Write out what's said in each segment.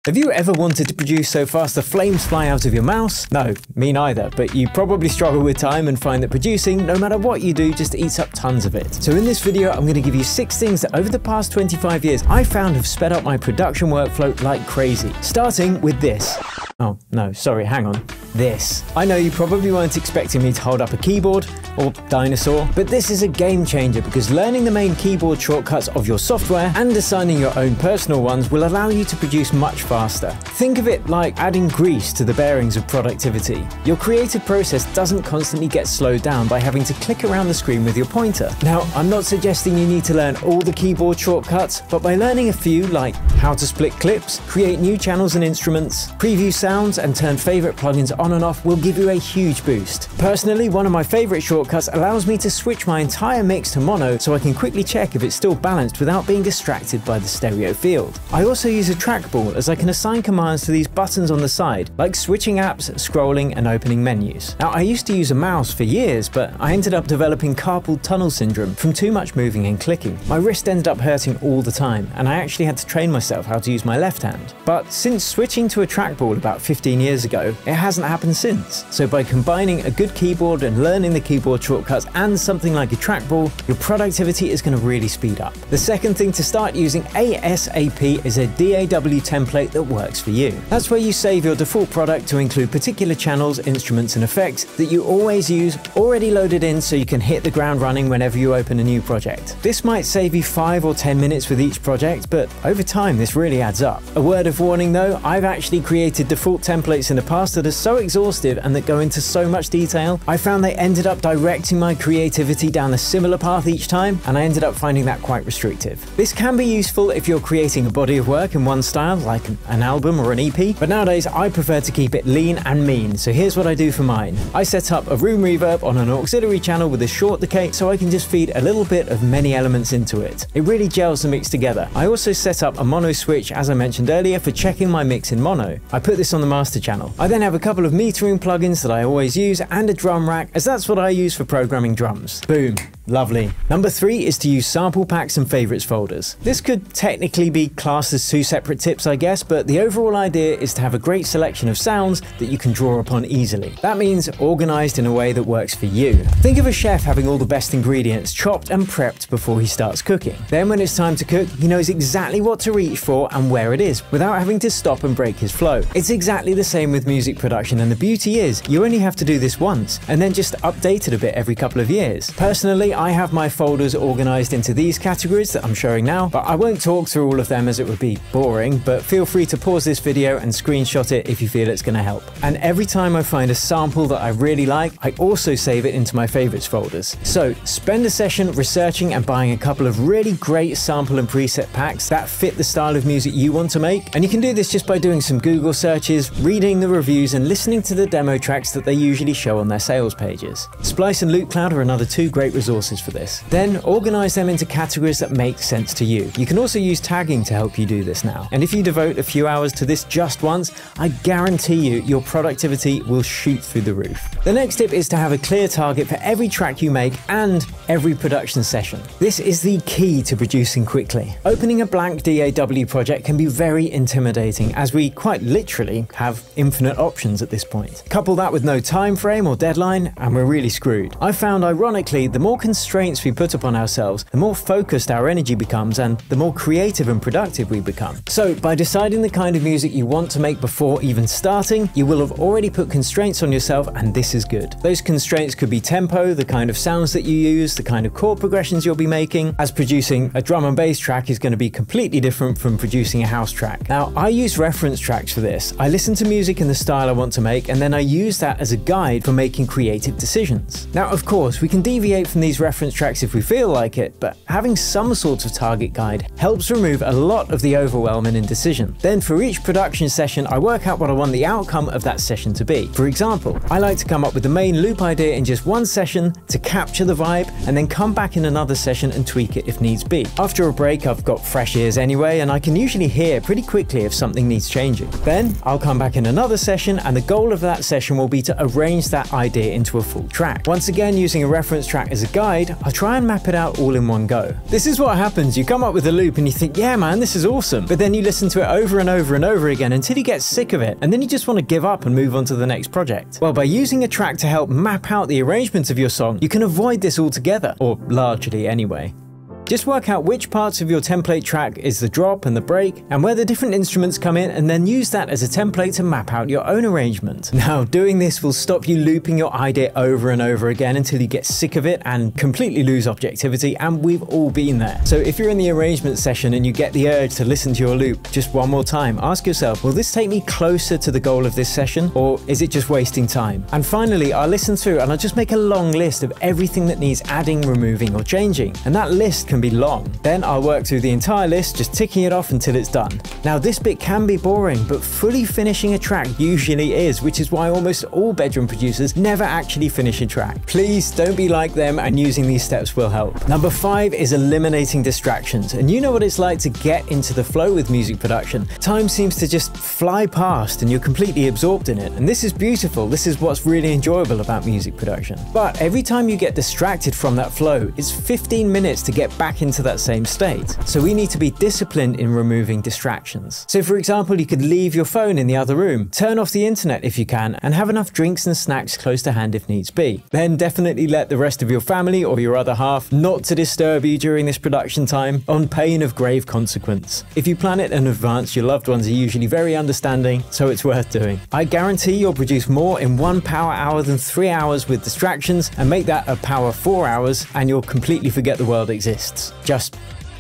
Have you ever wanted to produce so fast the flames fly out of your mouse? No, me neither, but you probably struggle with time and find that producing, no matter what you do, just eats up tons of it. So in this video, I'm going to give you 6 things that over the past 25 years, I found have sped up my production workflow like crazy. Starting with this. Oh, no, sorry, hang on. This. I know you probably weren't expecting me to hold up a keyboard or dinosaur, but this is a game changer because learning the main keyboard shortcuts of your software and assigning your own personal ones will allow you to produce much faster. Think of it like adding grease to the bearings of productivity. Your creative process doesn't constantly get slowed down by having to click around the screen with your pointer. Now, I'm not suggesting you need to learn all the keyboard shortcuts, but by learning a few like how to split clips, create new channels and instruments, preview sounds, and turn favorite plugins on and off will give you a huge boost. Personally, one of my favorite shortcuts allows me to switch my entire mix to mono so I can quickly check if it's still balanced without being distracted by the stereo field. I also use a trackball as I can assign commands to these buttons on the side, like switching apps, scrolling, and opening menus. Now, I used to use a mouse for years, but I ended up developing carpal tunnel syndrome from too much moving and clicking. My wrist ended up hurting all the time, and I actually had to train myself how to use my left hand. But since switching to a trackball about 15 years ago, it hasn't happened since. So by combining a good keyboard and learning the keyboard shortcuts and something like a trackball, your productivity is going to really speed up. The second thing to start using ASAP is a DAW template that works for you. That's where you save your default product to include particular channels, instruments, and effects that you always use already loaded in so you can hit the ground running whenever you open a new project. This might save you 5 or 10 minutes with each project, but over time this really adds up. A word of warning though, I've actually created default templates in the past that are so exhaustive and that go into so much detail, I found they ended up directing my creativity down a similar path each time, and I ended up finding that quite restrictive. This can be useful if you're creating a body of work in one style, like an album or an EP, but nowadays I prefer to keep it lean and mean, so here's what I do for mine. I set up a room reverb on an auxiliary channel with a short decay so I can just feed a little bit of many elements into it. It really gels the mix together. I also set up a mono switch, as I mentioned earlier, for checking my mix in mono. I put this on the master channel. I then have a couple of metering plugins that I always use and a drum rack, as that's what I use for programming drums. Boom. Lovely. Number 3 is to use sample packs and favorites folders. This could technically be classed as 2 separate tips, I guess, but the overall idea is to have a great selection of sounds that you can draw upon easily. That means organized in a way that works for you. Think of a chef having all the best ingredients chopped and prepped before he starts cooking. Then when it's time to cook, he knows exactly what to reach for and where it is, without having to stop and break his flow. It's exactly the same with music production, and the beauty is, you only have to do this once, and then just update it a bit every couple of years. Personally, I have my folders organized into these categories that I'm showing now, but I won't talk through all of them as it would be boring, but feel free to pause this video and screenshot it if you feel it's going to help. And every time I find a sample that I really like, I also save it into my favorites folders. So spend a session researching and buying a couple of really great sample and preset packs that fit the style of music you want to make, and you can do this just by doing some Google searches, reading the reviews, and listening to the demo tracks that they usually show on their sales pages. Splice and LoopCloud are another 2 great resources for this. Then organize them into categories that make sense to you. You can also use tagging to help you do this now. And if you devote a few hours to this just once, I guarantee you your productivity will shoot through the roof. The next tip is to have a clear target for every track you make and every production session. This is the key to producing quickly. Opening a blank DAW project can be very intimidating, as we quite literally have infinite options at this point. Couple that with no time frame or deadline, and we're really screwed. I found, ironically, the more constraints we put upon ourselves, the more focused our energy becomes and the more creative and productive we become. So by deciding the kind of music you want to make before even starting, you will have already put constraints on yourself, and this is good. Those constraints could be tempo, the kind of sounds that you use, the kind of chord progressions you'll be making, as producing a drum and bass track is going to be completely different from producing a house track. Now, I use reference tracks for this. I listen to music in the style I want to make, and then I use that as a guide for making creative decisions. Now, of course, we can deviate from these reference tracks if we feel like it, but having some sort of target guide helps remove a lot of the overwhelm and indecision. Then for each production session, I work out what I want the outcome of that session to be. For example, I like to come up with the main loop idea in just one session to capture the vibe, and then come back in another session and tweak it if needs be. After a break, I've got fresh ears anyway, and I can usually hear pretty quickly if something needs changing. Then I'll come back in another session, and the goal of that session will be to arrange that idea into a full track. Once again, using a reference track as a guide, decide, I'll try and map it out all in one go. This is what happens. You come up with a loop and you think, yeah man, this is awesome. But then you listen to it over and over and over again until you get sick of it, and then you just want to give up and move on to the next project. Well, by using a track to help map out the arrangement of your song, you can avoid this altogether, or largely anyway. Just work out which parts of your template track is the drop and the break, and where the different instruments come in, and then use that as a template to map out your own arrangement. Now, doing this will stop you looping your idea over and over again until you get sick of it and completely lose objectivity, and we've all been there. So if you're in the arrangement session and you get the urge to listen to your loop just one more time, ask yourself, will this take me closer to the goal of this session, or is it just wasting time? And finally, I'll listen through and I'll just make a long list of everything that needs adding, removing, or changing, and that list can be long. Then I'll work through the entire list, just ticking it off until it's done. Now this bit can be boring, but fully finishing a track usually is, which is why almost all bedroom producers never actually finish a track. Please don't be like them, and using these steps will help. Number 5 is eliminating distractions, and you know what it's like to get into the flow with music production. Time seems to just fly past and you're completely absorbed in it, and this is beautiful. This is what's really enjoyable about music production. But every time you get distracted from that flow, it's 15 minutes to get back into that same state. So we need to be disciplined in removing distractions. So for example, you could leave your phone in the other room, turn off the internet if you can, and have enough drinks and snacks close to hand if needs be. Then definitely let the rest of your family or your other half not to disturb you during this production time, on pain of grave consequence. If you plan it in advance, your loved ones are usually very understanding, so it's worth doing. I guarantee you'll produce more in 1 power hour than 3 hours with distractions, and make that a power 4 hours, and you'll completely forget the world exists. Just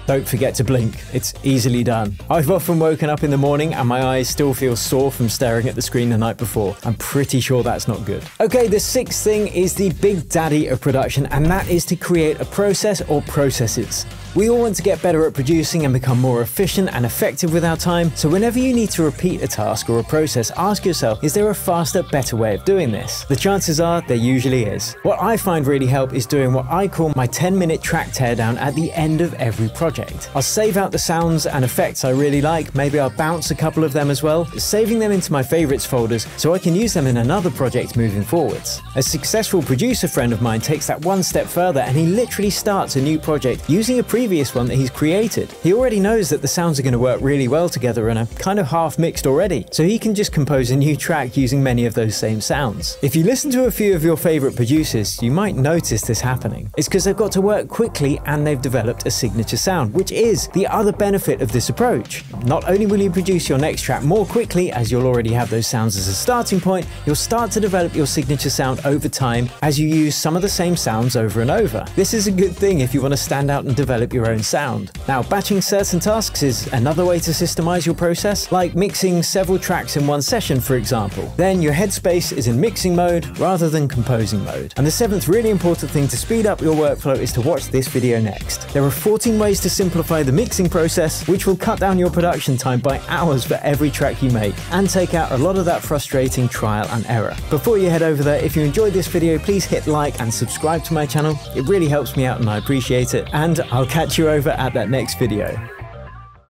don't forget to blink. It's easily done. I've often woken up in the morning and my eyes still feel sore from staring at the screen the night before. I'm pretty sure that's not good. Okay, the 6th thing is the big daddy of production, and that is to create a process or processes. We all want to get better at producing and become more efficient and effective with our time, so whenever you need to repeat a task or a process, ask yourself, is there a faster, better way of doing this? The chances are there usually is. What I find really help is doing what I call my 10-minute track teardown at the end of every project. I'll save out the sounds and effects I really like, maybe I'll bounce a couple of them as well, saving them into my favorites folders so I can use them in another project moving forwards. A successful producer friend of mine takes that one step further, and he literally starts a new project using a previous one that he's created. He already knows that the sounds are going to work really well together and are kind of half mixed already, so he can just compose a new track using many of those same sounds. If you listen to a few of your favorite producers, you might notice this happening. It's because they've got to work quickly and they've developed a signature sound, which is the other benefit of this approach. Not only will you produce your next track more quickly, as you'll already have those sounds as a starting point, you'll start to develop your signature sound over time as you use some of the same sounds over and over. This is a good thing if you want to stand out and develop your own sound. Now, batching certain tasks is another way to systemize your process, like mixing several tracks in one session, for example. Then your headspace is in mixing mode rather than composing mode. And the 7th really important thing to speed up your workflow is to watch this video next. There are 14 ways to simplify the mixing process, which will cut down your production time by hours for every track you make, and take out a lot of that frustrating trial and error. Before you head over there, if you enjoyed this video, please hit like and subscribe to my channel. It really helps me out and I appreciate it, and I'll catch you over at that next video.